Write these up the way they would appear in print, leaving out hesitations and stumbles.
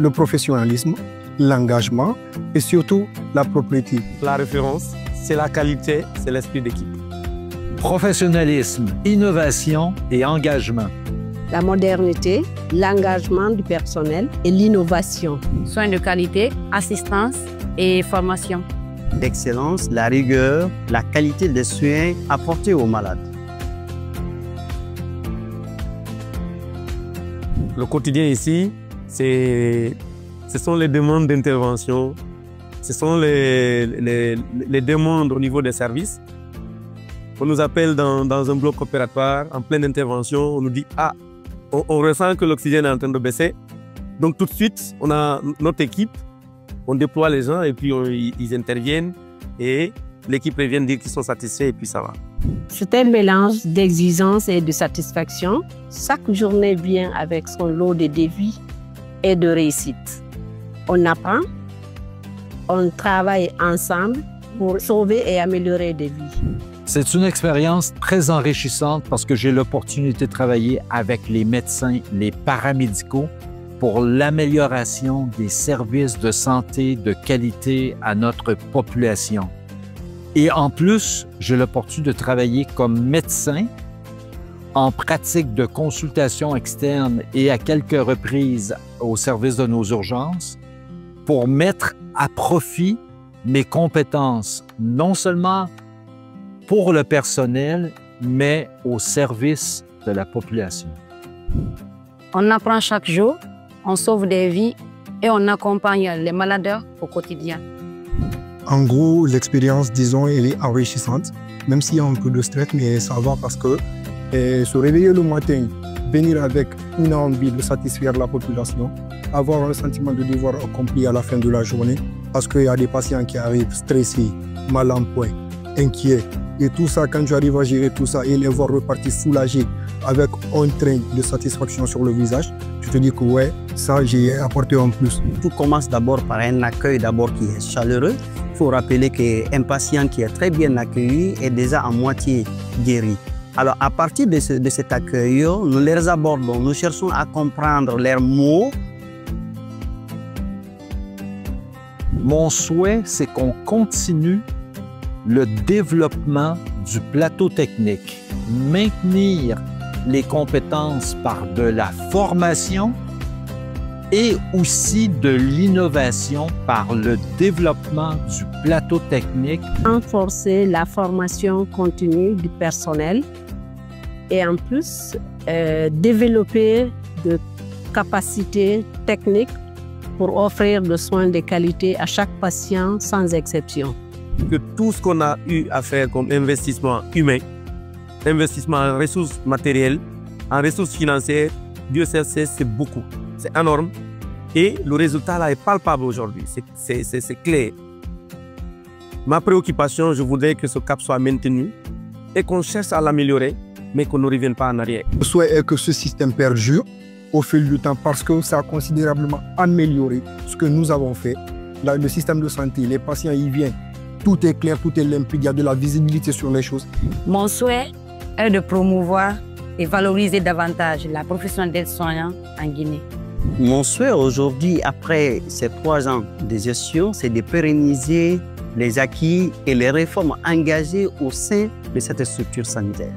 le professionnalisme, l'engagement et surtout la propriété. La référence, c'est la qualité, c'est l'esprit d'équipe. Professionnalisme, innovation et engagement. La modernité, l'engagement du personnel et l'innovation. Soins de qualité, assistance et formation. L'excellence, la rigueur, la qualité des soins apportés aux malades. Le quotidien ici, ce sont les demandes d'intervention, ce sont les demandes au niveau des services. On nous appelle dans un bloc opératoire, en pleine intervention, on nous dit « Ah, on ressent que l'oxygène est en train de baisser ». Donc tout de suite, on a notre équipe, on déploie les gens et puis ils interviennent et l'équipe vient dire qu'ils sont satisfaits et puis ça va. C'est un mélange d'exigence et de satisfaction. Chaque journée vient avec son lot de défis et de réussite. On apprend, on travaille ensemble pour sauver et améliorer des vies. C'est une expérience très enrichissante parce que j'ai l'opportunité de travailler avec les médecins, les paramédicaux pour l'amélioration des services de santé de qualité à notre population. Et en plus, j'ai l'opportunité de travailler comme médecin en pratique de consultation externe et à quelques reprises au service de nos urgences pour mettre à profit mes compétences, non seulement pour le personnel, mais au service de la population. On apprend chaque jour, on sauve des vies et on accompagne les malades au quotidien. En gros, l'expérience, disons, elle est enrichissante, même s'il y a un peu de stress, mais ça va parce que se réveiller le matin, venir avec une envie de satisfaire la population, avoir un sentiment de devoir accompli à la fin de la journée, parce qu'il y a des patients qui arrivent stressés, mal en point, inquiets. Et tout ça, quand tu arrives à gérer tout ça et les voir repartir soulagés avec un train de satisfaction sur le visage, tu te dis que ouais, ça, j'ai apporté en plus. Tout commence d'abord par un accueil qui est chaleureux. Il faut rappeler qu'un patient qui est très bien accueilli est déjà à moitié guéri. Alors, à partir de cet accueil, nous les abordons, nous cherchons à comprendre leurs mots. Mon souhait, c'est qu'on continue le développement du plateau technique, maintenir les compétences par de la formation et aussi de l'innovation par le développement du plateau technique. Renforcer la formation continue du personnel et en plus développer de capacités techniques pour offrir des soins de qualité à chaque patient sans exception. Que tout ce qu'on a eu à faire comme investissement humain, investissement en ressources matérielles, en ressources financières, Dieu sait, c'est beaucoup, c'est énorme. Et le résultat là est palpable aujourd'hui, c'est clair. Ma préoccupation, je voudrais que ce cap soit maintenu et qu'on cherche à l'améliorer, mais qu'on ne revienne pas en arrière. Le souhait est que ce système perdure au fil du temps parce que ça a considérablement amélioré ce que nous avons fait. Là, le système de santé, les patients y viennent. Tout est clair, tout est limpide, il y a de la visibilité sur les choses. Mon souhait est de promouvoir et valoriser davantage la profession d'aide-soignant en Guinée. Mon souhait aujourd'hui, après ces 3 ans de gestion, c'est de pérenniser les acquis et les réformes engagées au sein de cette structure sanitaire.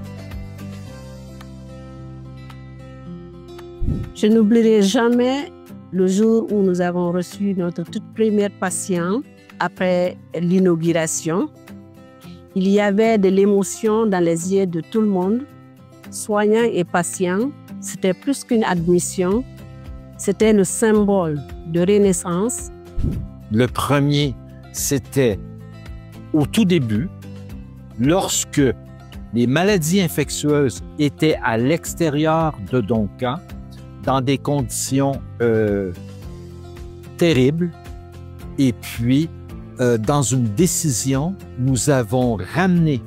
Je n'oublierai jamais le jour où nous avons reçu notre toute première patiente après l'inauguration. Il y avait de l'émotion dans les yeux de tout le monde, soignants et patients. C'était plus qu'une admission, c'était le symbole de renaissance. Le premier, c'était au tout début, lorsque les maladies infectieuses étaient à l'extérieur de Donka, dans des conditions terribles, et puis dans une décision, nous avons ramené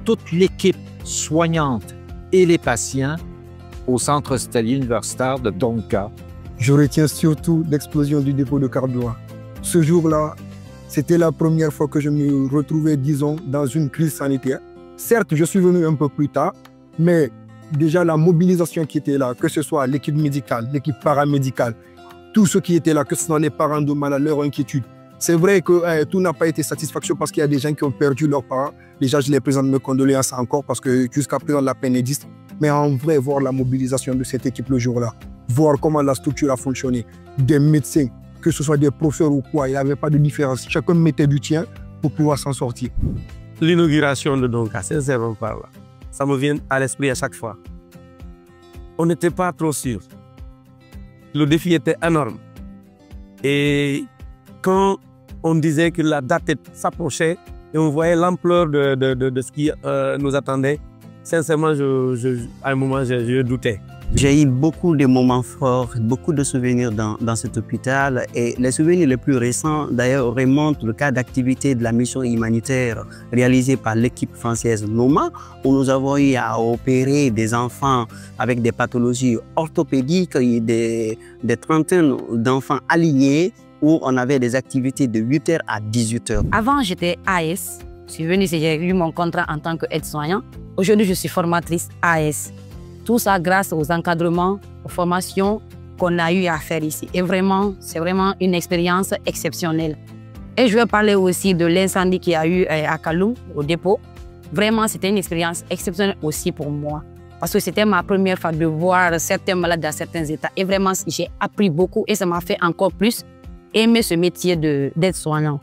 toute l'équipe soignante et les patients au centre hospitalier universitaire de Donka. Je retiens surtout l'explosion du dépôt de carburant. Ce jour-là, c'était la première fois que je me retrouvais, disons, dans une crise sanitaire. Certes, je suis venu un peu plus tard, mais déjà la mobilisation qui était là, que ce soit l'équipe médicale, l'équipe paramédicale, tous ceux qui étaient là, que ce soit les parents de malades, leur inquiétude. C'est vrai que tout n'a pas été satisfaction parce qu'il y a des gens qui ont perdu leurs parents. Déjà, je les présente mes condoléances encore parce que jusqu'à présent, la peine existe. Mais en vrai, voir la mobilisation de cette équipe le jour-là, voir comment la structure a fonctionné, des médecins, que ce soit des professeurs ou quoi, il n'y avait pas de différence. Chacun mettait du tien pour pouvoir s'en sortir. L'inauguration de Donka, sincèrement parlant, ça me vient à l'esprit à chaque fois. On n'était pas trop sûr. Le défi était énorme. Et quand on disait que la date s'approchait et on voyait l'ampleur de ce qui nous attendait, sincèrement, à un moment, je doutais. J'ai eu beaucoup de moments forts, beaucoup de souvenirs dans cet hôpital. Et les souvenirs les plus récents, d'ailleurs, remontent le cas d'activité de la mission humanitaire réalisée par l'équipe française NOMA, où nous avons eu à opérer des enfants avec des pathologies orthopédiques et des trentaines d'enfants alignés, où on avait des activités de 8h à 18h. Avant, j'étais AS. Je suis venue, j'ai eu mon contrat en tant qu'aide-soignant. Aujourd'hui, je suis formatrice AS. Tout ça grâce aux encadrements, aux formations qu'on a eu à faire ici. Et vraiment, c'est vraiment une expérience exceptionnelle. Et je vais parler aussi de l'incendie qu'il y a eu à Kaloum, au dépôt. Vraiment, c'était une expérience exceptionnelle aussi pour moi. Parce que c'était ma première fois de voir certains malades dans certains états. Et vraiment, j'ai appris beaucoup et ça m'a fait encore plus aimer ce métier d'aide-soignant.